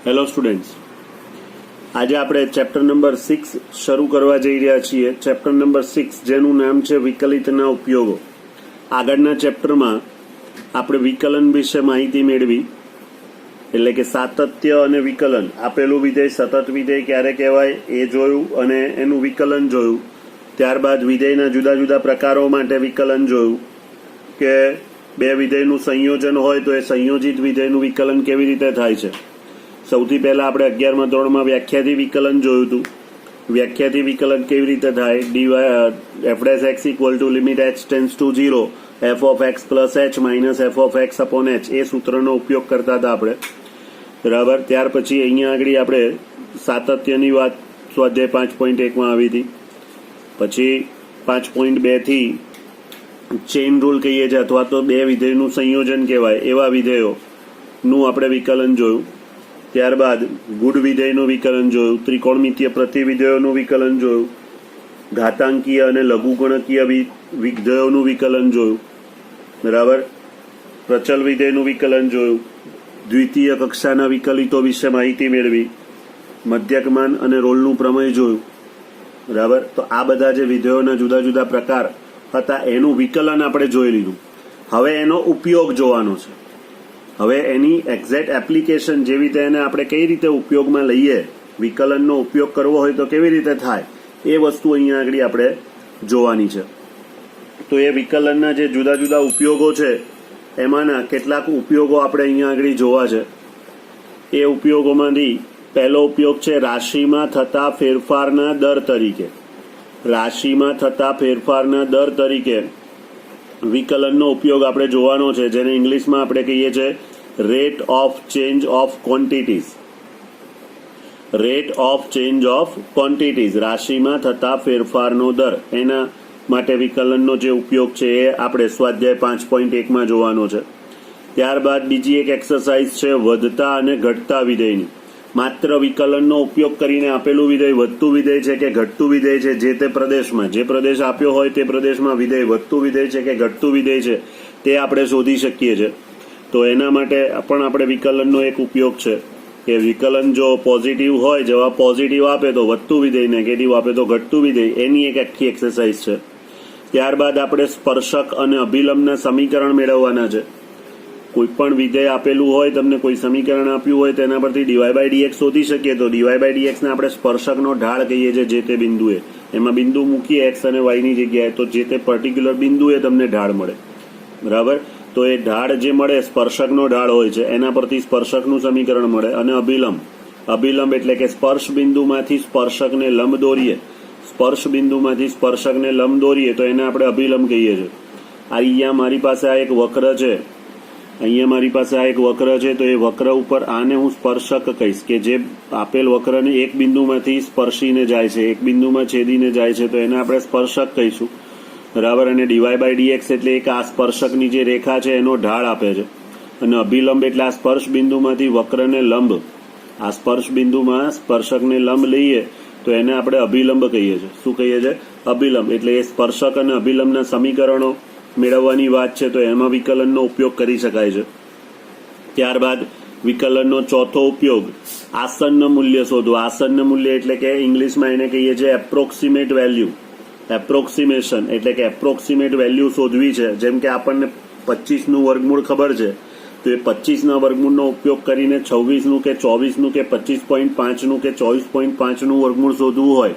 Hello students, આજે આપણે chapter number 6 શરૂ કરવા જઈ રહ્યા છીએ. ચેપ્ટર નંબર 6 જેનું નામ છે વિકલિતના ઉપયોગો. આગળના ચેપ્ટરમાં આપણે વિકલન વિશે માહિતી મેળવી, એટલે કે સાતત્ય અને વિકલન. આપેલું વિધેય સતત વિધેય ક્યારે કહેવાય એ જોયું અને એનું વિકલન જોયું. ત્યારબાદ વિધેયના જુદા જુદા પ્રકારો માટે વિકલન જોયું કે બે વિધેયનું સંયોજન હોય તો એ સંયોજિત વિધેયનું વિકલન કેવી રીતે થાય છે. સૌથી પહેલા આપણે 11મા ધોરણમાં વ્યાખ્યાથી વિકલન જોયું હતું. વ્યાખ્યાથી વિકલન કેવી રીતે થાય? f(x) limit h tends to 0 f(x) + h - f(x) upon h એ સૂત્રનો ઉપયોગ કરતા હતા આપણે, બરાબર. ત્યાર પછી અહીંયા આગળ આપણે સાતત્યની વાત સ્વાધ્યાય 5.1 માં આવી હતી. પછી 5.2 થી ચેઇન રૂલ કહીએ છીએ, અથવા તો બે વિધેયનું સંયોજન કહેવાય એવા વિધેયોનું આપણે વિકલન જોયું. ત્યારબાદ ગુણ વિધેયનું વિકલન જોયું, ત્રિકોણમિતીય પ્રતિવિધેયોનું વિકલન જોયું, ઘાતાંકીય અને લઘુગણકીય વિધેયોનું વિકલન જોયું, બરાબર. પ્રચલ વિધેયનું વિકલન જોયું, દ્વિતીય કક્ષાના વિકલિતો વિશે માહિતી મેળવી, મધ્યકમાન અને રોલનું પ્રમેય જોયું, બરાબર. તો આ બધા જે વિધેયોના જુદા જુદા પ્રકાર હતા એનું વિકલન આપણે જોઈ લીધું. હવે એનો ઉપયોગ જોવાનો છે. હવે એની એક્ઝેક્ટ એપ્લિકેશન જેવી રીતે એને આપણે કઈ રીતે ઉપયોગમાં લઈએ, વિકલનનો ઉપયોગ કરવો હોય તો કેવી રીતે થાય, એ વસ્તુ અહીંયા આગળ આપણે જોવાની છે. તો એ વિકલનના જે જુદા જુદા ઉપયોગો છે એમાંના કેટલાક ઉપયોગો આપણે અહીંયા આગળ જોવા છે. એ ઉપયોગોમાંથી પહેલો ઉપયોગ છે રાશિમાં થતા ફેરફારના દર તરીકે. રાશિમાં થતા ફેરફારના દર તરીકે વિકલનનો ઉપયોગ આપણે જોવાનો છે, જેને ઇંગ્લિશમાં આપણે કહીએ છીએ rate of change of quantities. Rate of change of quantities, રાશિમાં થતા ફેરફારનો દર. એના માટે વિકલનનો જે ઉપયોગ છે એ આપણે સ્વાધ્યાય 5.1 માં જોવાનો છે. ત્યારબાદ બીજી એક એક્સરસાઇઝ છે વધતા અને ઘટતા વિધેયની. માત્ર વિકલનનો ઉપયોગ કરીને આપેલું વિધેય વધતું વિધેય છે કે ઘટતું વિધેય છે, જે તે પ્રદેશમાં, જે પ્રદેશ આપ્યો હોય તે પ્રદેશમાં વિધેય વધતું વિધેય છે કે ઘટતું વિધેય છે તે આપણે શોધી શકીએ છીએ. તો એના માટે પણ આપણે વિકલનનો એક ઉપયોગ છે કે વિકલન જો પોઝિટિવ હોય, જવાબ પોઝિટિવ આપે તો વધતું વિધેય, નેગેટિવ આપે તો ઘટતું વિધેય. એની એક આખી એક્સરસાઇઝ છે. ત્યારબાદ આપણે સ્પર્શક અને અભિલંબના સમીકરણ મેળવવાના છે. કોઈ પણ વિધેય આપેલું હોય, તમને કોઈ સમીકરણ આપ્યું હોય તેના પરથી dy/dx શોધી શકીએ. તો dy/dx ને આપણે સ્પર્શકનો ઢાળ કહીએ છીએ, જે તે બિંદુએ. એમાં બિંદુ મૂકીએ x અને y ની જગ્યાએ, તો જે તે પર્ટિક્યુલર બિંદુએ તમને ઢાળ મળે, બરાબર. તો એ ઢાળ જે મળે સ્પર્શકનો ઢાળ હોય છે, એના પરથી સ્પર્શકનું સમીકરણ મળે. અને અભિલંબ એટલે કે સ્પર્શ બિંદુમાંથી સ્પર્શકને લંબ દોરીએ. સ્પર્શ બિંદુમાંથી સ્પર્શકને લંબ દોરીએ તો એને આપણે અભિલંબ કહીએ છીએ. અહીંયા મારી પાસે આ એક વક્ર છે, તો એ વક્ર ઉપર આને હું સ્પર્શક કહીશ, કે જે આપેલ વક્રને એક બિંદુમાંથી સ્પર્શીને જાય છે, એક બિંદુમાં છેદીને જાય છે, તો એને આપણે સ્પર્શક કહીશું, બરાબર. અને dy/dx એટલે એક આ સ્પર્શકની જે રેખા છે એનો ઢાળ આપે છે. અને અભિલંબ એટલે આ સ્પર્શ બિંદુમાંથી વક્રને લંબ, આ સ્પર્શ બિંદુમાં સ્પર્શકને લંબ લઈએ તો એને આપણે અભિલંબ કહીએ છીએ. શું કહીએ છીએ? અભિલંબ. એટલે એ સ્પર્શક અને અભિલંબના સમીકરણો મેળવવાની વાત છે, તો એમાં વિકલનનો ઉપયોગ કરી શકાય છે. ત્યારબાદ વિકલનનો ચોથો ઉપયોગ આસન્ન મૂલ્ય શોધવું. આસન્ન મૂલ્ય એટલે કે ઇંગ્લિશમાં એને કહીએ છીએ એપ્રોક્સિમેટ વેલ્યુ. એપ્રોક્સિમેશન એટલે કે એપ્રોક્સિમેટ વેલ્યુ શોધવી છે. જેમ કે આપણને 25નું વર્ગમૂળ ખબર છે, તો એ 25ના વર્ગમૂળનો ઉપયોગ કરીને 26નું કે 24નું કે 25.5નું કે 24.5નું વર્ગમૂળ શોધવું હોય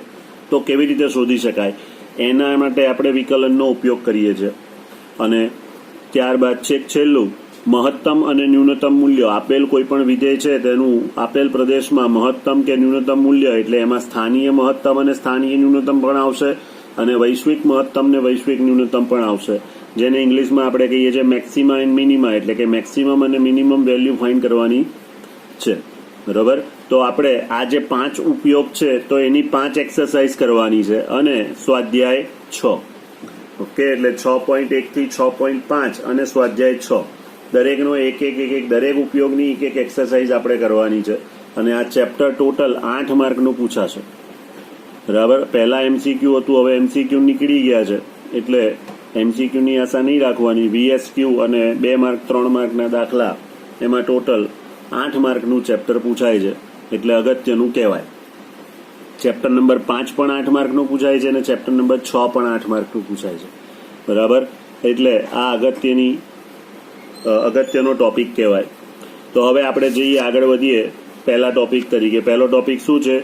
તો કેવી રીતે શોધી શકાય, એના માટે આપણે વિકલનનો ઉપયોગ કરીએ છીએ. અને ત્યારબાદ છેલ્લું મહત્તમ અને ન્યૂનતમ મૂલ્ય. આપેલ કોઈ પણ વિધેય છે તેનું આપેલ પ્રદેશમાં મહત્તમ કે ન્યૂનતમ મૂલ્ય, એટલે એમાં સ્થાનીય મહત્તમ અને સ્થાનીય ન્યૂનતમ પણ આવશે, અને વૈશ્વિક મહત્તમ ને વૈશ્વિક ન્યૂનતમ પણ આવશે, જેને ઇંગ્લિશમાં આપણે કહીએ છીએ મેક્સિમા એન્ડ મિનિમા. એટલે કે મેક્સિમમ અને મિનિમમ વેલ્યુ ફાઇન્ડ કરવાની છે, બરાબર. તો આપણે આ જે 5 ઉપયોગ છે તો એની 5 એક્સરસાઇઝ કરવાની છે. અને સ્વાધ્યાય 6, ઓકે, એટલે 6.1 થી 6.5 અને સ્વાધ્યાય 6 દરેકનો એક દરેક ઉપયોગની એક એક્સરસાઇઝ આપણે કરવાની છે. અને આ ચેપ્ટર ટોટલ 8 માર્કનું પૂછાશે, બરાબર. પહેલા MCQ હતું, હવે MCQ નીકળી ગયા છે, એટલે MCQની આશા નહીં રાખવાની. VSQ અને 2 માર્ક 3 માર્કના દાખલા, એમાં ટોટલ 8 માર્કનું ચેપ્ટર પૂછાય છે એટલે અગત્યનું કહેવાય. ચેપ્ટર નંબર 5 પણ 8 માર્કનું પૂછાય છે અને ચેપ્ટર નંબર 6 પણ 8 માર્કનું પૂછાય છે. બરાબર, એટલે આ અગત્યનો ટોપિક કહેવાય. તો હવે આપણે જઈએ, આગળ વધીએ પહેલા ટોપિક તરીકે. પહેલો ટોપિક શું છે?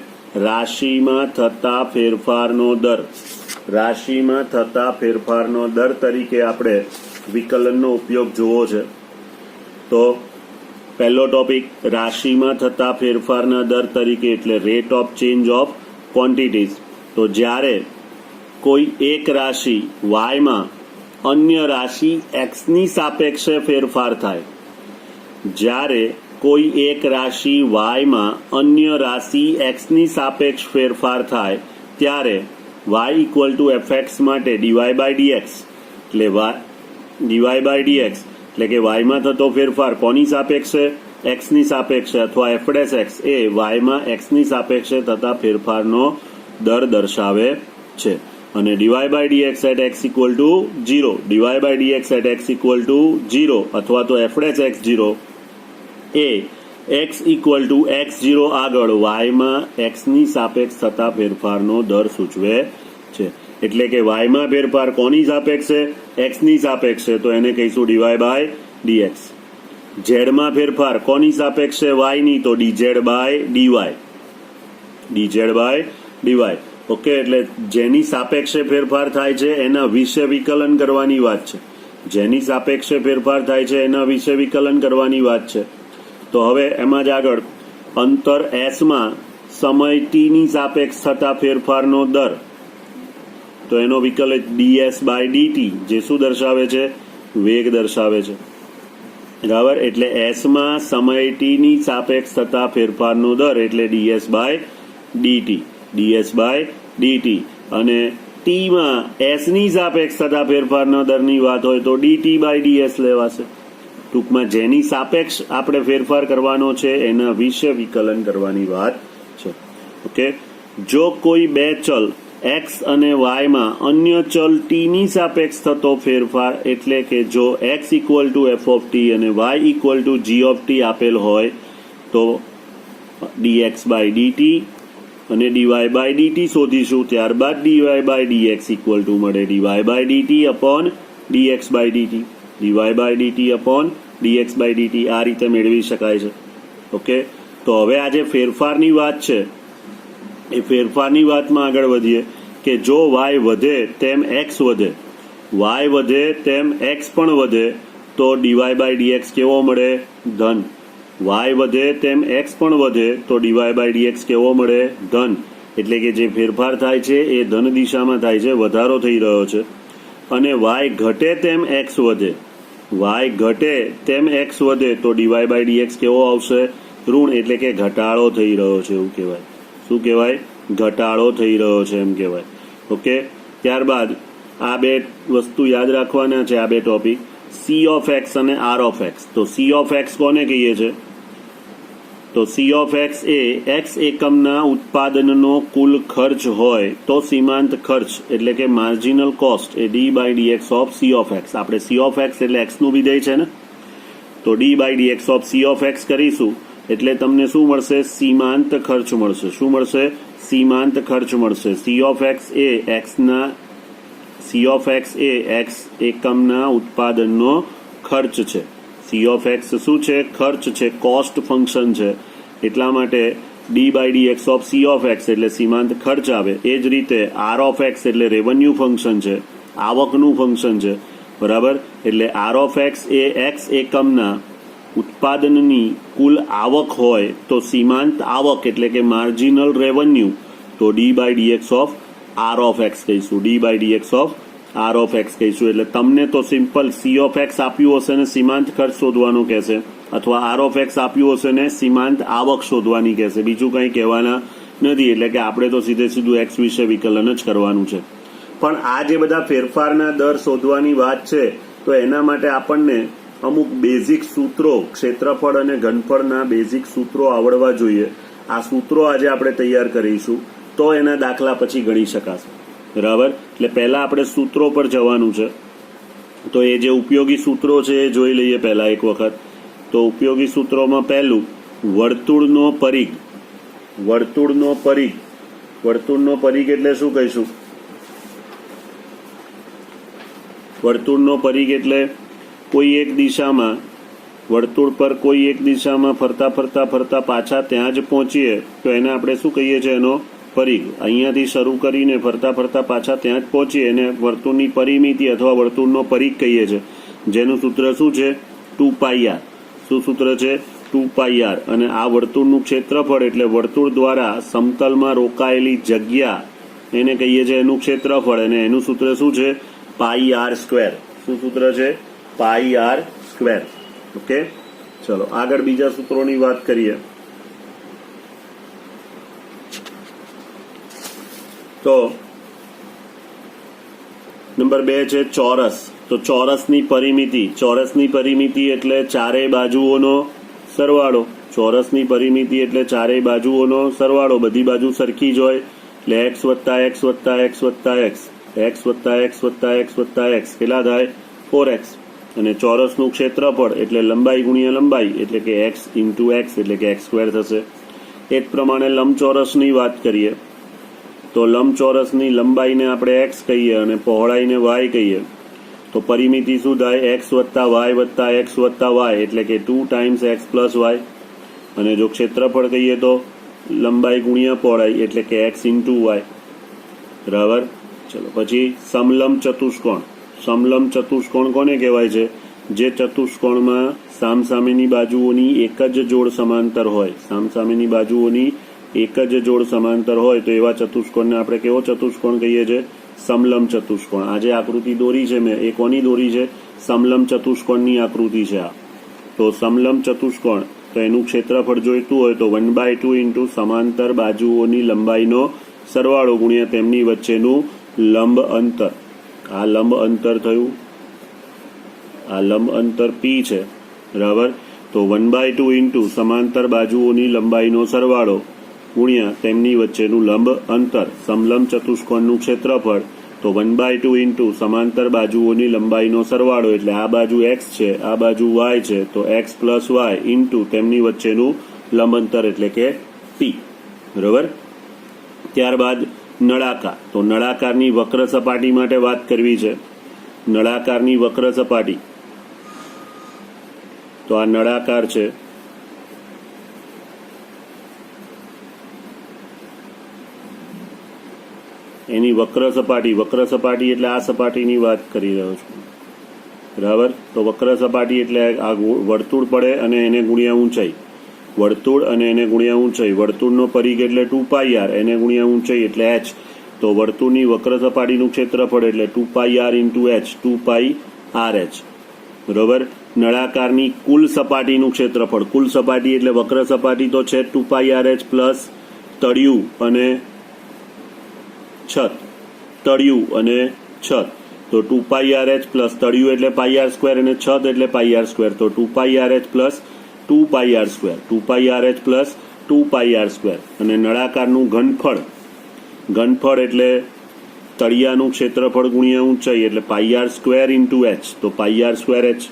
રાશિમાં થતા ફેરફારનો દર. રાશિમાં થતા ફેરફારનો દર તરીકે આપણે વિકલનનો ઉપયોગ જોવો છે. તો પહેલો ટોપિક રાશિમાં થતા ફેરફારના દર તરીકે એટલે rate of change of quantities. તો જ્યારે કોઈ એક રાશિ વાયમાં અન્ય રાશિ એક્સની સાપેક્ષે ફેરફાર થાય, જ્યારે કોઈ એક રાશિ વાયમાં અન્ય રાશિ એક્સની સાપેક્ષ ફેરફાર થાય ત્યારે વાય ઇક્વલ ટુ એફએક્સ માટે ડીવાય બાય ડીએક્સ એટલે કે વાયમાં થતો ફેરફાર કોની સાપેક્ષે? એક્સની સાપેક્ષે, અથવા એફ ડેશ એક્સ એ વાયમાં એક્સની સાપેક્ષે થતા ફેરફારનો દર દર્શાવે છે. અને DY by dx at x equal to 0, dy by dx at x equal to 0 અથવા તો એફ ડેશ એક્સ 0 એ એક્સ ઇક્વલ ટુ x0 આગળ વાયમાં એક્સની સાપેક્ષ થતા ફેરફારનો દર સૂચવે છે. એટલે કે વાયમાં ફેરફાર કોની સાપેક્ષે? એક્સની સાપેક્ષે, તો એને કહીશું ડીવાય બાય ડીએક્સ. ઝેડમાં ફેરફાર કોની સાપેક્ષે? વાયની, તો ડીઝેડ બાય ડીવાય. ઓકે, એટલે જેની સાપેક્ષે ફેરફાર થાય છે એના વિશે વિકલન કરવાની વાત છે. જેની સાપેક્ષે ફેરફાર થાય છે એના વિશે વિકલન કરવાની વાત છે. તો હવે એમાં જ આગળ અંતર એસમાં સમય ટીની સાપેક્ષ થતા ફેરફારનો દર, તો એનો વિકલ્પ ડીએસ બાય ડીટી, જે શું દર્શાવે છે? વેગ દર્શાવે છે. બરાબર, એટલે એસમાં સમય ટીની સાપેક્ષ થતા ફેરફારનો દર એટલે ડીએસ બાય ડીટી. અને ટીમાં એસની સાપેક્ષ થતા ફેરફારના દરની વાત હોય તો ડીટી બાય ડીએસ લેવાશે. ટૂંકમાં જેની સાપેક્ષ આપણે ફેરફાર કરવાનો છે એના વિશે વિકલન કરવાની વાત છે. ઓકે, જો કોઈ બે ચલ એક્સ અને વાયમાં અન્ય ચલ ટીની સાપેક્ષ થતો ફેરફાર, એટલે કે જો X equal to F of T અને Y equal to G of T આપેલ હોય તો ડીએક્સ બાય ડીટી અને ડીવાય બાય ડીટી શોધીશું. ત્યારબાદ DY by DX equal to મળે DY by DT upon DX by DT. DY by DT upon DX by DT આ રીતે મેળવી શકાય છે. ઓકે, તો હવે આ જે ફેરફારની વાત છે એ ફેરફારની વાતમાં આગળ વધીએ કે જો વાય વધે તેમ એક્સ વધે, વાય વધે તેમ એક્સ પણ વધે, તો ડીવાય બાય ડીએક્સ કેવો મળે? ધન. વાય વધે તેમ એક્સ પણ વધે તો ડીવાય બાય ડીએક્સ કેવો મળે? ધન. એટલે કે જે ફેરફાર થાય છે એ ધન દિશામાં થાય છે, વધારો થઈ રહ્યો છે. અને વાય ઘટે તેમ એક્સ વધે, વાય ઘટે તેમ એક્સ વધે તો ડીવાય બાય ડીએક્સ કેવો આવશે? ઋણ. એટલે કે ઘટાડો થઈ રહ્યો છે એવું કહેવાય. શું કહેવાય? ઘટાડો થઈ રહ્યો છે એમ કહેવાય. ઓકે, ત્યારબાદ આ બે વસ્તુ યાદ રાખવાના છે, આ બે ટોપિક, સી ઓફ એક્સ અને આર ઓફ એક્સ. તો સી ઓફ એક્સ કોને કહીએ છે? તો સી ઓફ એક્સ એ એક્સ એકમના ઉત્પાદનનો કુલ ખર્ચ હોય તો સીમાંત ખર્ચ એટલે કે માર્જિનલ કોસ્ટ એ d by dx of C of x. આપણે સી ઓફ એક્સ એટલે એક્સનું વિધેય છે ને, તો D by dx of C of x કરીશું એટલે તમને શું મળશે? સીમાંત ખર્ચ મળશે. શું મળશે? સીમાંત ખર્ચ મળશે. સી ઓફ એક્સ એ એક્સ એકમના ઉત્પાદનનો ખર્ચ છે. સી ઓફ એક્સ શું છે? ખર્ચ છે, કોસ્ટ ફંક્શન છે. એટલા માટે d by dx of C of x એટલે સીમાંત ખર્ચ આવે. એ જ રીતે આર ઓફ એક્સ એટલે રેવન્યુ ફંક્શન છે, આવકનું ફંક્શન છે. બરાબર, એટલે આર ઓફ એક્સ એ એક્સ એકમના ઉત્પાદનની કુલ આવક હોય તો સીમાંત આવક એટલે કે માર્જિનલ રેવન્યુ, તો D by dx of R of X કહીશું. D by dx of R of X કહીશું. એટલે તમને તો સિમ્પલ સી ઓફ એક્સ આપ્યું હશે ને સીમાંત ખર્ચ શોધવાનું કહેશે, અથવા આર ઓફ એક્સ આપ્યું હશે ને સીમાંત આવક શોધવાની કહેશે. બીજું કંઈ કહેવાના નથી. એટલે કે આપણે તો સીધું એક્સ વિશે વિકલન જ કરવાનું છે. પણ આ જે બધા ફેરફારના દર શોધવાની વાત છે તો એના માટે આપણને અમુક બેઝિક સૂત્રો, ક્ષેત્રફળ અને ઘનફળના બેઝિક સૂત્રો આવડવા જોઈએ. આ સૂત્રો આજે આપણે તૈયાર કરીશું તો એના દાખલા પછી ગણી શકાશે. બરાબર, એટલે પહેલા આપણે સૂત્રો પર જવાનું છે. તો એ જે ઉપયોગી સૂત્રો છે એ જોઈ લઈએ પહેલા એક વખત. તો ઉપયોગી સૂત્રોમાં પહેલું વર્તુળનો પરિઘ. વર્તુળનો પરિઘ. વર્તુળનો પરિઘ એટલે શું કહીશું? વર્તુળનો પરિઘ એટલે કોઈ એક દિશામાં, વર્તુળ પર કોઈ એક દિશામાં ફરતા ફરતા ફરતા પાછા ત્યાં જ પહોંચીએ તો એને આપણે શું કહીએ છીએ? એનો પરિઘ. અહીંયાથી શરૂ કરીને ફરતા ફરતા પાછા ત્યાં જ પહોંચીએ એને વર્તુળની પરિમિતિ અથવા વર્તુળનો પરિઘ કહીએ છીએ, જેનું સૂત્ર શું છે? 2πr. શું સૂત્ર છે? 2πr. અને આ વર્તુળનું ક્ષેત્રફળ એટલે વર્તુળ દ્વારા સમતલમાં રોકાયેલી જગ્યા એને કહીએ છીએ એનું ક્ષેત્રફળ, અને એનું સૂત્ર શું છે? πr². શું સૂત્ર છે? πr². ઓકે, ચલો આગળ બીજા સૂત્રોની વાત કરીએ. તો નંબર 2 છે ચોરસ. તો ચોરસની પરિમિતિ. ચોરસની પરિમિતિ એટલે ચારેય બાજુઓનો સરવાળો. ચોરસની પરિમિતિ એટલે ચારેય બાજુઓનો સરવાળો. બધી બાજુ સરખી જ હોય એટલે x વત્તા x વત્તા x વત્તા x, x વત્તા x વત્તા x વત્તા x કેટલા થાય? 4x. અને ચોરસનું ક્ષેત્રફળ એટલે લંબાઈ ગુણ્યા લંબાઈ એટલે કે x ઇન્ટુ x એટલે કે x² થશે. એ જ પ્રમાણે લંબચોરસની વાત કરીએ તો લંબચોરસની લંબાઈને આપણે x કહીએ અને પહોળાઈને y કહીએ તો પરિમિતિ શું થાય? x વત્તા y વત્તા x વત્તા y એટલે કે 2 ટાઈમ્સ x પ્લસ y. અને જો ક્ષેત્રફળ કહીએ તો લંબાઈ ગુણ્યા પહોળાઈ એટલે કે x ઇન્ટુ y. બરાબર. ચલો પછી સમલંબ ચતુષ્કોણ. સમલંબ ચતુષ્કોણ કોને કહેવાય છે? જે ચતુષ્કોણમાં સામસામેની બાજુઓની એક જ જોડ સમાંતર હોય. સામસામેની બાજુઓની એક જ જોડ સમાંતર હોય તો એવા ચતુષ્કોણને આપણે કેવો ચતુષ્કોણ કહીએ છીએ? સમલંબ ચતુષ્કોણ. આ જે આકૃતિ દોરી છે મેં, એ કોની દોરી છે? સમલંબ ચતુષ્કોણની આકૃતિ છે આ. તો સમલંબ ચતુષ્કોણ, તો એનું ક્ષેત્રફળ જોઈતું હોય તો 1/2 ઇન્ટુ સમાંતર બાજુઓની લંબાઈનો સરવાળો ગુણ્યા તેમની વચ્ચેનું લંબ અંતર. આ લંબ અંતર થયું, આ લંબ અંતર p છે. બરાબર. તો 1/2 ઇન્ટુ સમાંતર બાજુઓની લંબાઈનો સરવાળો ગુણ્યા તેમની વચ્ચેનું લંબ અંતર. સમલંબ ચતુષ્કોણનું ક્ષેત્રફળ તો 1/2 ઇન્ટુ સમાંતર બાજુઓની લંબાઈનો સરવાળો એટલે આ બાજુ x છે, આ બાજુ y છે, તો x પ્લસ y ઇન્ટુ તેમની વચ્ચેનું લંબ અંતર એટલે કે p. બરાબર. ત્યારબાદ નળાકાર. તો નળાકારની વક્ર સપાટી માટે વાત કરવી છે. નળાકારની વક્ર સપાટી, તો આ નળાકાર છે. એની વક્ર સપાટી એટલે આ સપાટીની વાત કરી રહ્યો છું. બરાબર. તો વક્ર સપાટી એટલે આ વર્તુળ પડે અને એને ગુણ્યા ઊંચાઈ. વર્તુળ અને એને ગુણ્યા ઊંચાઈ. વર્તુળનો પરિઘ એટલે 2πr, એને ગુણ્યા ઊંચાઈ એટલે h. તો વર્તુળની વક્ર સપાટીનું ક્ષેત્રફળ એટલે 2πr ઇન્ટુ h, 2πrh. બરોબર. નળાકારની કુલ સપાટીનું ક્ષેત્રફળ. કુલ સપાટી એટલે વક્ર સપાટી તો છે 2πrh પ્લસ તળિયું અને છત. તળિયું અને છત તો 2πrh પ્લસ તળિયું એટલે πr² અને છત એટલે πr². તો 2πrh plus 2πr², 2πrh plus 2πr². અને નળાકારનું ઘનફળ. ઘનફળ એટલે તળિયાનું ક્ષેત્રફળ ગુણ્યા ઊંચાઈ એટલે πr² ઇન્ટુ h, તો πr²h.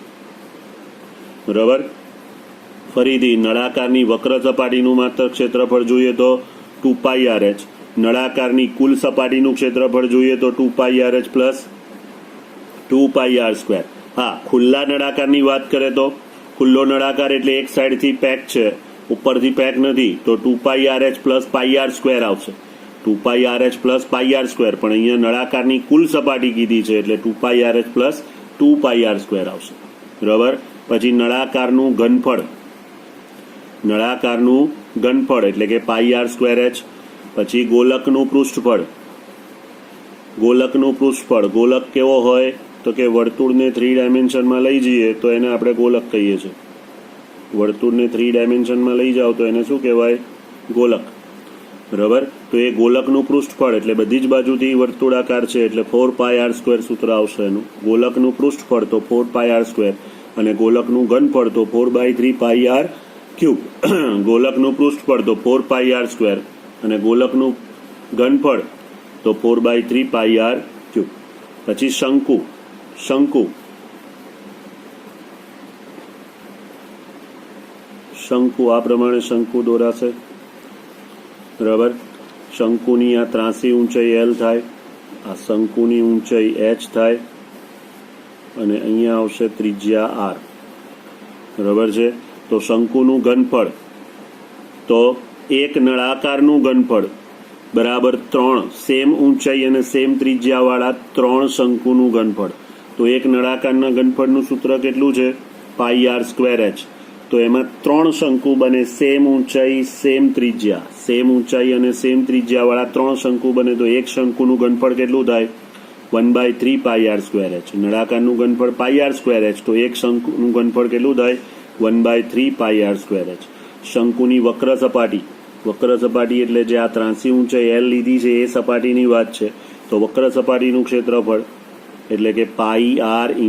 બરાબર. ફરીથી નળાકારની વક્ર સપાટીનું માત્ર ક્ષેત્રફળ જોઈએ તો 2πrh. નળાકારની કુલ સપાટીનું ક્ષેત્રફળ જોઈએ તો 2πrh પ્લસ 2πr². હા, ખુલ્લા નળાકારની વાત કરે તો ખુલ્લો નળાકાર એટલે એક સાઈડથી પેક છે, ઉપરથી પેક નથી, તો 2πrh પ્લસ πr² આવશે. 2πrh plus πr². પણ અહીંયા નળાકારની કુલ સપાટી કીધી છે એટલે 2πrh પ્લસ 2πr² આવશે. બરાબર. પછી નળાકારનું ઘનફળ. નળાકારનું ઘનફળ એટલે કે πr²h. પછી ગોલકનું પૃષ્ઠફળ. ગોલકનું પૃષ્ઠફળ. ગોલક કેવો હોય તો કે વર્તુળને 3 ડાયમેન્શનમાં લઈ જઈએ તો એને આપણે ગોલક કહીએ છીએ. વર્તુળને 3 ડાયમેન્શનમાં લઈ જાઓ તો એને શું કહેવાય? ગોલક. બરાબર. તો એ ગોલકનું પૃષ્ઠફળ એટલે બધી જ બાજુથી વર્તુળાકાર છે એટલે 4πr² સૂત્ર આવશે એનું. ગોલકનું પૃષ્ઠફળ તો 4πr². અને ગોલકનું ઘનફળ તો 4/3πr³. ગોલકનું પૃષ્ઠફળ તો 4πr². અને ગોલકનું ઘનફળ તો 4/3πr³. પછી શંકુ. શંકુ. શંકુ આ પ્રમાણે શંકુ દોરાશે, બરાબર. શંકુની આ ત્રાસી ઊંચાઈ L થાય, આ શંકુની ઊંચાઈ H થાય અને અહીંયા આવશે ત્રિજ્યા R, બરાબર છે. તો શંકુનું ઘનફળ, તો એક નળાકારનું ઘનફળ બરાબર 3 સેમ ઊંચાઈ અને સેમ ત્રિજ્યાવાળા 3 શંકુનું ઘનફળ. તો એક નળાકારના ઘનફળનું સૂત્ર કેટલું છે? πr²h. તો એમાં 3 શંકુ બને, સેમ ઊંચાઈ સેમ ત્રિજ્યા, સેમ ઊંચાઈ અને સેમ ત્રિજ્યાવાળા 3 શંકુ બને. તો એક શંકુનું ઘનફળ કેટલું થાય? 1/3 πr²h. નળાકારનું ઘનફળ πr²h, તો એક શંકુનું ઘનફળ કેટલું થાય? 1/3 πr²h. શંકુની વક્ર સપાટી એટલે જે આ ત્રાસી ઊંચાઈ L લીધી છે એ સપાટીની વાત છે. તો વક્ર સપાટીનું ક્ષેત્રફળ એટલે કે πr ×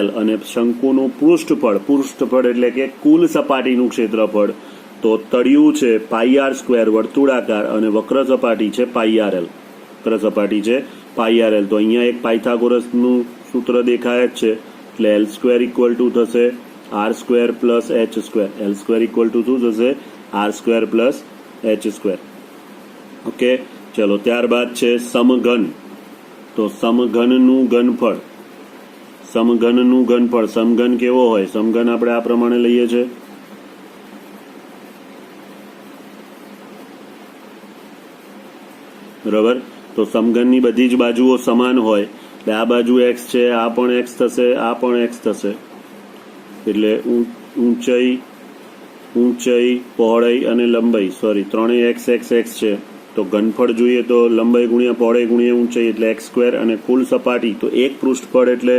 L, અને શંકુનું પૃષ્ઠફળ એટલે કે કુલ સપાટીનું ક્ષેત્રફળ. તો તળિયું છે πr² વર્તુળાકાર અને વક્ર સપાટી છે πrl. તો અહીંયા એક પાયથાગોરસનું સૂત્ર દેખાય જ છે, એટલે L² થશે R² + H². L² શું થશે? R² + H². ઓકે, ચલો. ત્યારબાદ છે સમઘન. તો સમઘનનું ઘનફળ, સમઘન કેવો હોય? સમઘન આપણે આ પ્રમાણે લઈએ છીએ, બરાબર. તો સમઘનની બધી જ બાજુઓ સમાન હોય, એટલે આ બાજુ x છે, આ પણ x થશે, આ પણ x થશે. એટલે ઊંચાઈ, પહોળાઈ અને લંબાઈ, ત્રણેય x છે. તો ઘનફળ જોઈએ તો લંબાઈ ગુણ્યા પહોળાઈ ગુણ્યા ઊંચાઈ એટલે x², અને કુલ સપાટી તો એક પૃષ્ઠફળ એટલે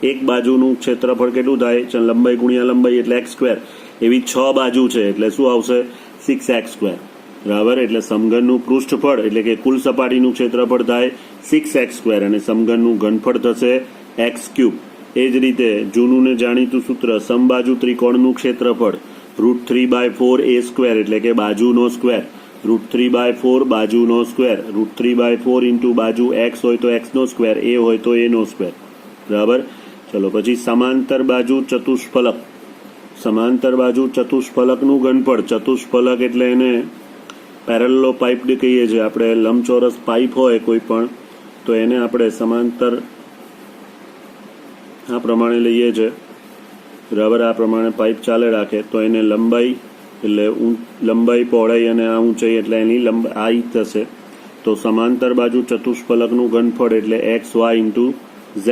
એક બાજુનું ક્ષેત્રફળ કેટલું થાય? લંબાઈ ગુણ્યા લંબાઈ એટલે x². એવી 6 બાજુ છે એટલે શું આવશે? 6x², બરાબર. એટલે સમઘનનું પૃષ્ઠફળ એટલે કે કુલ સપાટીનું ક્ષેત્રફળ થાય 6x², અને સમઘનનું ઘનફળ થશે x³. એ જ રીતે જૂનું ને જાણીતું સૂત્ર, સમબાજુ ત્રિકોણનું ક્ષેત્રફળ √3/4a² એટલે કે બાજુનો સ્ક્વેર. √3/4 બાજુનો સ્ક્વેર, √3/4 × બાજુ x હોય તો x નો સ્ક્વેર, a હોય તો a નો સ્ક્વેર, બરાબર. ચલો પછી સમાંતર બાજુ ચતુષ્ફલકનું ઘનફળ. ચતુષ્ફલક એટલે એને પેરેલલો પાઇપ કહીએ છીએ આપણે. લંબચોરસ પાઇપ હોય કોઈ પણ, તો એને આપણે સમાંતર આ પ્રમાણે લઈએ છીએ, બરાબર. આ પ્રમાણે પાઇપ ચાલે રાખે તો એને લંબાઈ, પહોળાઈ અને આ ઊંચાઈ એટલે એની લંબાઈ થશે. તો સમાંતર બાજુ ચતુષ્ફલકનું ઘનફળ એટલે xy × z,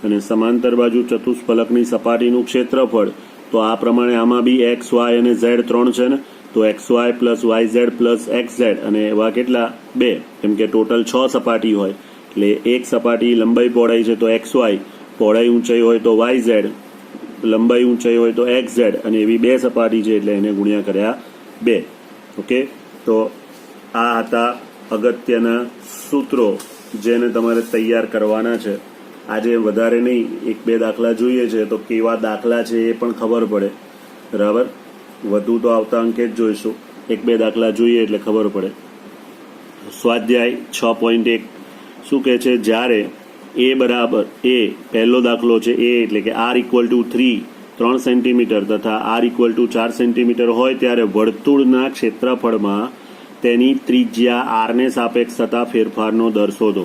અને સમાંતર બાજુ ચતુષ્ફલકની સપાટીનું ક્ષેત્રફળ તો આ પ્રમાણે આમાં બી x, y અને z 3 છે ને, તો xy + yz + xz, અને એવા કેટલા? 2, કેમ કે ટોટલ 6 સપાટી હોય. એટલે એક સપાટી લંબાઈ પહોળાઈ છે તો xy, પહોળાઈ ઊંચાઈ હોય તો yz, લંબાઈ ઊંચાઈ હોય તો xz, અને એવી 2 સપાટી છે એટલે એને ગુણ્યા કર્યા 2. ઓકે, તો આ હતા અગત્યના સૂત્રો જેને તમારે તૈયાર કરવાના છે. આજે વધારે નહીં, 1-2 દાખલા જોઈએ છે, તો કેવા દાખલા છે એ પણ ખબર પડે, બરાબર. વધુ તો આવતા અંકે જ જોઈશું, 1-2 દાખલા જોઈએ એટલે ખબર પડે. સ્વાધ્યાય 6.1 શું કહે છે? જ્યારે પહેલો દાખલો છે a એટલે કે r = 3 સેન્ટીમીટર તથા r = 4 સેન્ટીમીટર હોય ત્યારે વર્તુળના ક્ષેત્રફળમાં તેની ત્રિજ્યા r ને સાપેક્ષ થતા ફેરફારનો દર શોધો.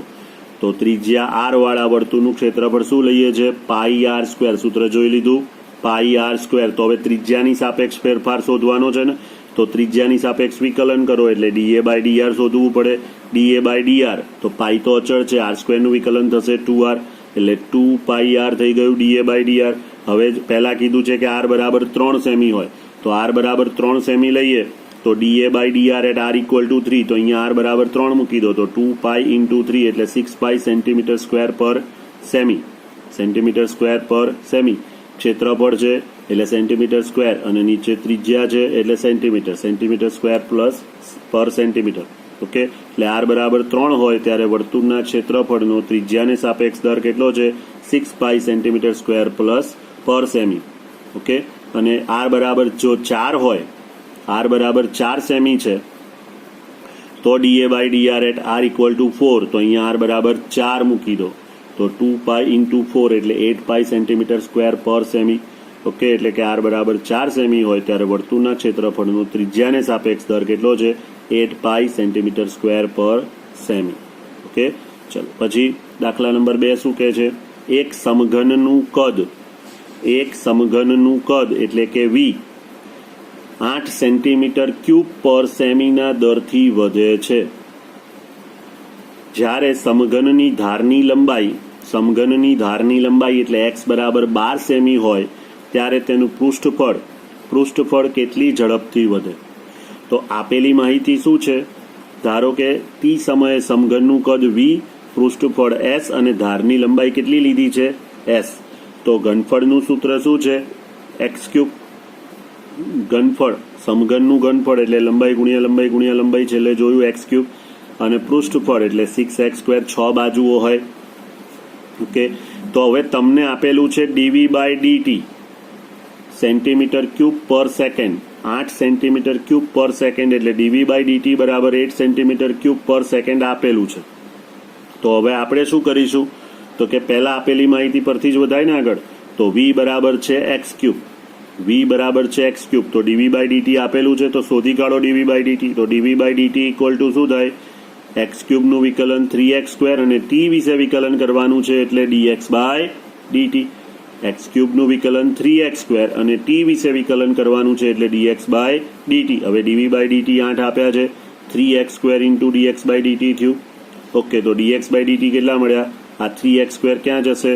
તો ત્રિજ્યા r વાળા વર્તુળનું ક્ષેત્રફળ શું લઈએ છે? πr². સૂત્ર જોઈ લીધું, πr². તો હવે ત્રિજ્યાની સાપેક્ષ ફેરફાર શોધવાનો છે ને, તો ત્રિજ્યાની સાપેક્ષ વિકલન કરો એટલે dA/dr શોધવું પડે. dA/dr તો પાઈ તો અચળ છે, r² નું વિકલન થશે 2r, એટલે 2πr થઈ ગયું dA/dr. હવે પહેલા કીધું છે કે r બરાબર 3 સેમી હોય, તો r બરાબર 3 સેમી લઈએ તો dA/dr at r = 3, તો અહીંયા r બરાબર 3 મૂકી દો, તો 2π × 3 એટલે 6π cm²/સેમી. ક્ષેત્રફળ છે એટલે સેન્ટીમીટર², અને નીચે ત્રિજ્યા છે એટલે સેન્ટીમીટર +/સેન્ટીમીટર. ઓકે, એટલે r બરાબર 3 હોય ત્યારે વર્તુળના ક્ષેત્રફળનો ત્રિજ્યાને સાપેક્ષ દર કેટલો છે? 6π cm²/સેમી. ઓકે, અને r બરાબર જો 4 હોય, r બરાબર 4 સેમી છે, તો dA/dr at r = 4, તો અહીંયા r બરાબર 4 મૂકી દો, તો 2π × 4 એટલે 8π cm²/સેમી. ઓકે, એટલે કે આર બરાબર 4 સેમી હોય ત્યારે વર્તુળના ક્ષેત્રફળનો ત્રિજ્યાને સાપેક્ષ દર કેટલો છે? 8 પાઈ સેન્ટીમીટર સ્ક્વેર પર સેમી. ઓકે, ચલો પછી દાખલા નંબર 2 શું કહે છે? એક સમઘનનું કદ એટલે કે વી 8 સેન્ટીમીટર ક્યુબ પર સેમીના દરથી વધે છે. જ્યારે સમઘનની ધારની લંબાઈ એટલે x બરાબર 12 સેમી હોય ત્યારે તેનું પૃષ્ઠફળ કેટલી ઝડપથી વધે? તો આપેલી માહિતી શું છે? ધારો કે t સમયે સમઘનનું કદ v, પૃષ્ઠફળ s અને ધારની લંબાઈ કેટલી લીધી છે? s. તો ઘનફળનું સૂત્ર શું છે? x3. સમઘનનું ઘનફળ એટલે લંબાઈ ગુણ્યા લંબાઈ છેલ્લે જોયું x3, અને પૃષ્ઠફળ એટલે 6x², 6 બાજુઓ હોય. ઓકે, તો હવે તમને આપેલું છે dv/dt સેન્ટીમીટર ક્યુબ પર સેકન્ડ, 8 સેન્ટીમીટર ક્યુબ પર સેકન્ડ એટલે dv/dt બરાબર 8 સેન્ટીમીટર ક્યુબ પર સેકન્ડ આપેલું છે. તો હવે આપણે શું કરીશું? તો કે પહેલા આપેલી માહિતી પરથી જ વધાય ને આગળ. તો v બરાબર છે x3, તો dv/dt આપેલું છે તો શોધી કાઢો dv/dt. તો dv/dt ઇક્વલ ટુ શું થાય? x3 નું વિકલન 3x² અને t વિશે વિકલન કરવાનું છે એટલે dx/dt. x3 નું વિકલન 3x² અને t વિશે વિકલન કરવાનું છે એટલે dx/dt. હવે dv/dt 8 આપ્યા છે, 3x² ઇન્ટુ dx/dt થયું. ઓકે, તો dx/dt કેટલા મળ્યા? આ 3x² ક્યાં જશે?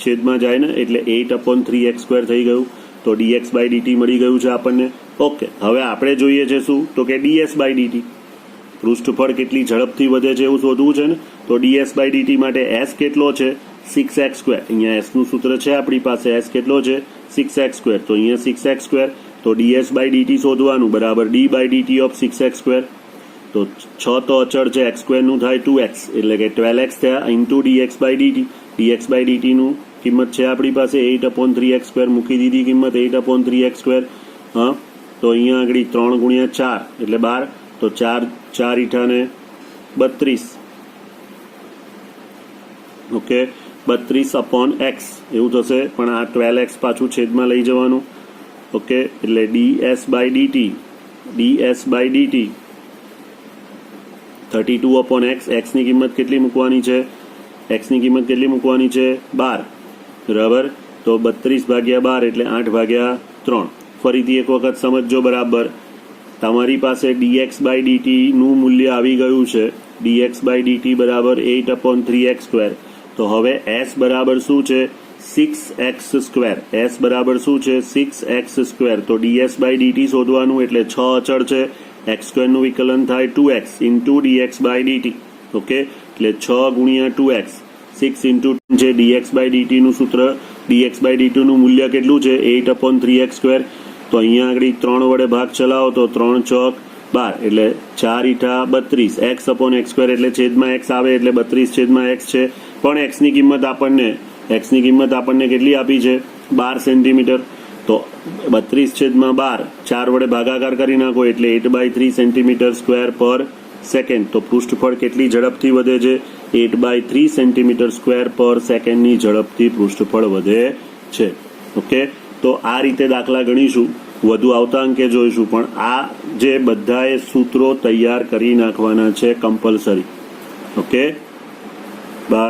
છેદમાં જાય ને, એટલે 8/3x² થઈ ગયું. તો dx/dt મળી ગયું છે આપણને. ઓકે, હવે આપણે જોઈએ છે શું? તો કે ds/dt. પૃષ્ઠફળ કેટલી ઝડપથી વધે છે એવું શોધવું છે ને. તો ds/dt માટે s કેટલો છે? 6x². અહીંયા s નું સૂત્ર છે આપણી પાસે, s કેટલો છે? 6x². તો અહીંયા 6x², તો ds/dt શોધવાનું બરાબર d/dt ઓફ 6x². તો 6 તો અચળ છે, x² નું થાય 2x એટલે કે 12x થયા ઇન્ટુ dx/dt. dx/dt નું કિંમત છે આપણી પાસે 8/3x², મૂકી દીધી કિંમત 8/3x². હા, તો અહીંયા આગળ 3 ગુણ્યા 4 એટલે 12, તો 4 × 32. ઓકે, 32/x એવું થશે, પણ આ 12x પાછું છેદમાં લઈ જવાનું. ઓકે, એટલે ds/dt 32/x. x ની કિંમત કેટલી મૂકવાની છે? x ની કિંમત કેટલી મૂકવાની છે? 12. બરાબર, તો 32/12 એટલે 8/3. ફરીથી એક વખત સમજજો બરાબર. તમારી પાસે dx/dt નું મૂલ્ય આવી ગયું છે, dx/dt બરાબર 8/3x². તો હવે s બરાબર શું છે? 6x². s બરાબર શું છે? 6x². તો ds/dt શોધવાનું એટલે 6 અચળ છે, x² નું વિકલન થાય 2x ઇન્ટુ dx/dt. ઓકે, એટલે 6 ગુણ્યા 2x, 6 ઇન્ટુ છે dx/dt નું સૂત્ર. dx/dt નું મૂલ્ય કેટલું છે? 8/3x². તો અહીંયા આગળ 3 વડે ભાગ ચલાવો તો 3 ચોક 12 એટલે 4 × 32. x/x² એટલે છેદમાં x આવે એટલે 32/x છે. પણ x ની કિંમત આપણને કેટલી આપી છે? 12 સેન્ટીમીટર. તો 32/12 4 વડે ભાગાકાર કરી નાખો એટલે 8/3 સેન્ટીમીટર સ્ક્વેર પર સેકન્ડ. તો પૃષ્ઠફળ કેટલી ઝડપથી વધે છે? 8/3 સેન્ટીમીટર સ્ક્વેર પર સેકન્ડની ઝડપથી પૃષ્ઠફળ વધે છે. ઓકે, તો આ રીતે દાખલા ગણીશું, વધુ આવતા અંકે જોઈશું, પણ આ જે બધાએ સૂત્રો તૈયાર કરી નાખવાના છે કમ્પલસરી. ઓકે.